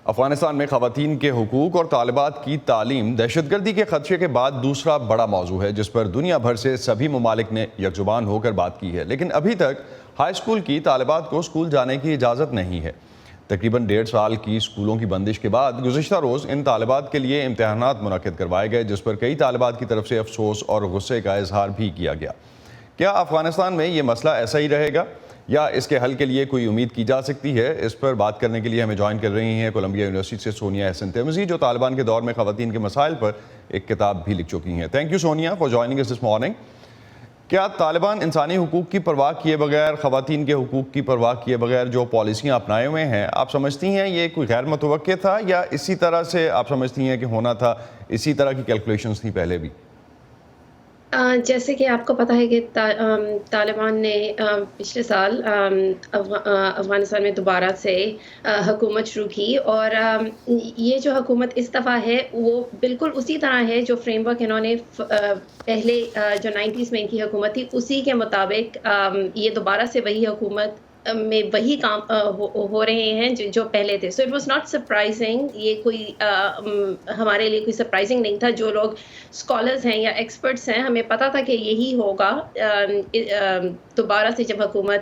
افغانستان میں خواتین کے حقوق اور طالبات کی تعلیم دہشت گردی کے خدشے کے بعد دوسرا بڑا موضوع ہے جس پر دنیا بھر سے سبھی ممالک نے یک زبان ہو کر بات کی ہے، لیکن ابھی تک ہائی اسکول کی طالبات کو اسکول جانے کی اجازت نہیں ہے۔ تقریباً 1.5 سال کی اسکولوں کی بندش کے بعد گزشتہ روز ان طالبات کے لیے امتحانات منعقد کروائے گئے، جس پر کئی طالبات کی طرف سے افسوس اور غصے کا اظہار بھی کیا گیا۔ کیا افغانستان میں یہ مسئلہ ایسا ہی رہے گا یا اس کے حل کے لیے کوئی امید کی جا سکتی ہے؟ اس پر بات کرنے کے لیے ہمیں جوائن کر رہی ہیں کولمبیا یونیورسٹی سے سونیا احسن تیمزی، جو طالبان کے دور میں خواتین کے مسائل پر ایک کتاب بھی لکھ چکی ہیں۔ Thank you Sonia for joining us this morning. کیا طالبان انسانی حقوق کی پرواہ کیے بغیر، خواتین کے حقوق کی پرواہ کیے بغیر جو پالیسیاں اپنائے ہوئے ہیں، آپ سمجھتی ہیں یہ کوئی غیر متوقع تھا یا اسی طرح سے آپ سمجھتی ہیں کہ ہونا تھا، اسی طرح کی کیلکولیشنز تھیں پہلے بھی؟ جیسے کہ آپ کو پتہ ہے کہ طالبان نے پچھلے سال افغانستان میں دوبارہ سے حکومت شروع کی، اور یہ جو حکومت اس دفعہ ہے وہ بالکل اسی طرح ہے جو فریم ورک انہوں نے پہلے جو 90s میں ان کی حکومت تھی اسی کے مطابق یہ دوبارہ سے وہی حکومت میں وہی کام ہو رہے ہیں جو پہلے تھے۔ So it was not surprising, یہ کوئی ہمارے لیے کوئی سرپرائزنگ نہیں تھا۔ جو لوگ اسکالرز ہیں یا ایکسپرٹس ہیں، ہمیں پتہ تھا کہ یہی ہوگا دوبارہ سے جب حکومت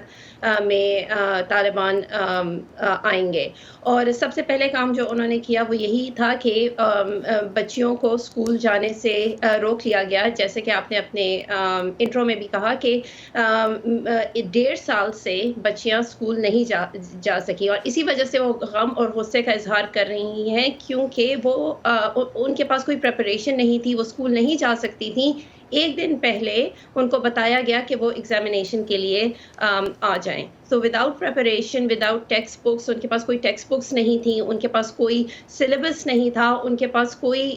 میں طالبان آئیں گے۔ اور سب سے پہلے کام جو انہوں نے کیا وہ یہی تھا کہ بچیوں کو اسکول جانے سے روک لیا گیا، جیسے کہ آپ نے اپنے انٹرو میں بھی کہا کہ 1.5 سال سے بچیاں اسکول نہیں جا سکی، اور اسی وجہ سے وہ غم اور غصے کا اظہار کر رہی ہیں، کیونکہ وہ ان کے پاس کوئی پریپریشن نہیں تھی، وہ اسکول نہیں جا سکتی تھیں۔ ایک دن پہلے ان کو بتایا گیا کہ وہ ایگزامینیشن کے لیے آ جائیں۔ So without preparation, without text books, ان کے پاس کوئی ٹیکسٹ بکس نہیں تھیں، ان کے پاس کوئی سلیبس نہیں تھا، ان کے پاس کوئی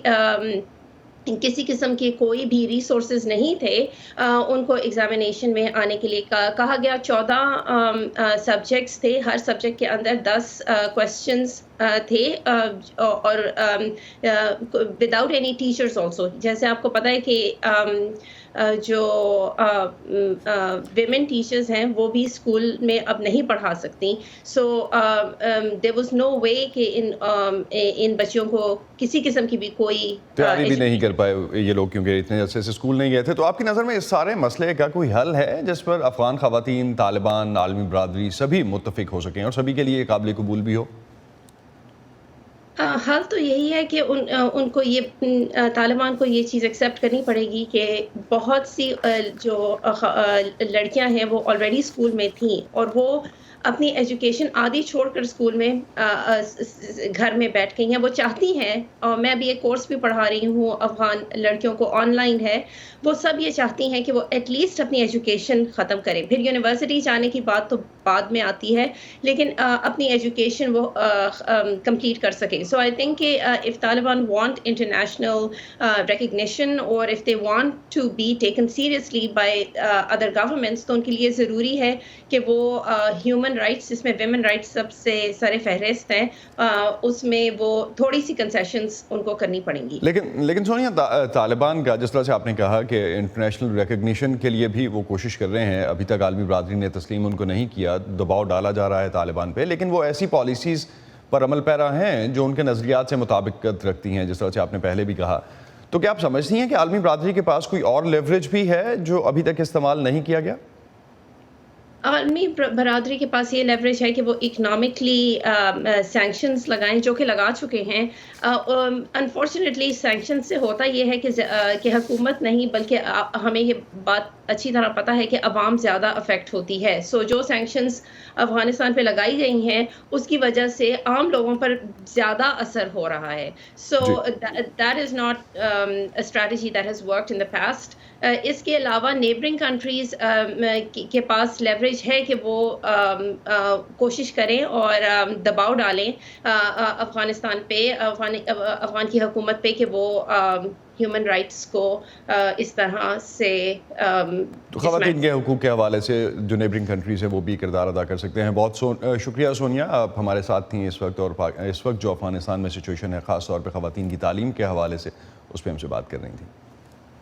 کسی قسم کے کوئی بھی ریسورسز نہیں تھے ان کو ایگزامینیشن میں آنے کے لیے کہا گیا۔ 14 سبجیکٹس تھے، ہر سبجیکٹ کے اندر 10 کویسچنز تھے، اور وداؤٹ اینی ٹیچرز آلسو۔ جیسے آپ کو پتہ ہے کہ جو ویمن ٹیچرز ہیں وہ بھی اسکول میں اب نہیں پڑھا سکتی۔ سو دیر واز نو وے کہ ان بچوں کو کسی قسم کی بھی کوئی تیاری بھی نہیں کر پائے یہ لوگ، کیونکہ اتنے عرصے سے اسکول نہیں گئے تھے۔ تو آپ کی نظر میں اس سارے مسئلے کا کوئی حل ہے جس پر افغان خواتین، طالبان، عالمی برادری سبھی متفق ہو سکیں اور سبھی کے لیے قابل قبول بھی ہو؟ حل تو یہی ہے کہ ان کو یہ طالبان کو یہ چیز ایکسیپٹ کرنی پڑے گی کہ بہت سی جو لڑکیاں ہیں وہ آلریڈی اسکول میں تھیں، اور وہ اپنی ایجوکیشن آدھی چھوڑ کر اسکول میں گھر میں بیٹھ گئی ہیں۔ وہ چاہتی ہیں، اور میں ابھی ایک کورس بھی پڑھا رہی ہوں افغان لڑکیوں کو، آن لائن ہے، وہ سب یہ چاہتی ہیں کہ وہ ایٹ لیسٹ اپنی ایجوکیشن ختم کریں۔ پھر یونیورسٹی جانے کی بات تو بعد میں آتی ہے، لیکن اپنی ایجوکیشن وہ کمپلیٹ کر سکیں۔ سو آئی تھنک کہ if Taliban want international recognition or if they want to be taken seriously by other governments، تو ان کے لیے ضروری ہے کہ وہ ہیومن رائٹس، جس میں ویمن رائٹس سب سے سر فہرست ہیں، اس میں وہ تھوڑی سی کنسیشنز ان کو کرنی پڑیں گی۔ لیکن سونیا، طالبان کا جس طرح سے آپ نے کہا کہ انٹرنیشنل ریکگنیشن کے لیے بھی وہ کوشش کر رہے ہیں، ابھی تک عالمی برادری نے تسلیم ان کو نہیں کیا، دباؤ ڈالا جا رہا ہے طالبان پہ، لیکن وہ ایسی پالیسیز پر عمل پیرا ہیں جو ان کے نظریات سے مطابقت رکھتی ہیں، جس طرح سے آپ نے پہلے بھی کہا۔ تو کیا آپ سمجھتی ہیں کہ عالمی برادری کے پاس کوئی اور لیوریج بھی ہے جو ابھی تک استعمال نہیں کیا گیا؟ عالمی برادری کے پاس یہ لیوریج ہے کہ وہ اکنامکلی سینکشنز لگائیں، جو کہ لگا چکے ہیں۔ انفارچونیٹلی سینکشن سے ہوتا یہ ہے کہ حکومت نہیں بلکہ ہمیں یہ بات اچھی طرح پتہ ہے کہ عوام زیادہ افیکٹ ہوتی ہے۔ سو جو سینکشنز افغانستان پہ لگائی گئی ہیں اس کی وجہ سے عام لوگوں پر زیادہ اثر ہو رہا ہے۔ So that is not a strategy that has worked in the past. اس کے علاوہ نیبرنگ کنٹریز کے پاس لیوریج ہے کہ وہ کوشش کریں اور دباؤ ڈالیں افغانستان پہ، افغان کی حکومت پہ، کہ وہ ہیومن رائٹس کو اس طرح سے تو خواتین کے حقوق کے حوالے سے جو نیبرنگ کنٹریز ہے وہ بھی کردار ادا کر سکتے ہیں۔ بہت شکریہ سونیا، آپ ہمارے ساتھ تھیں اس وقت، اور اس وقت جو افغانستان میں سچویشن ہے خاص طور پہ خواتین کی تعلیم کے حوالے سے اس پہ ہم سے بات کر رہی تھیں۔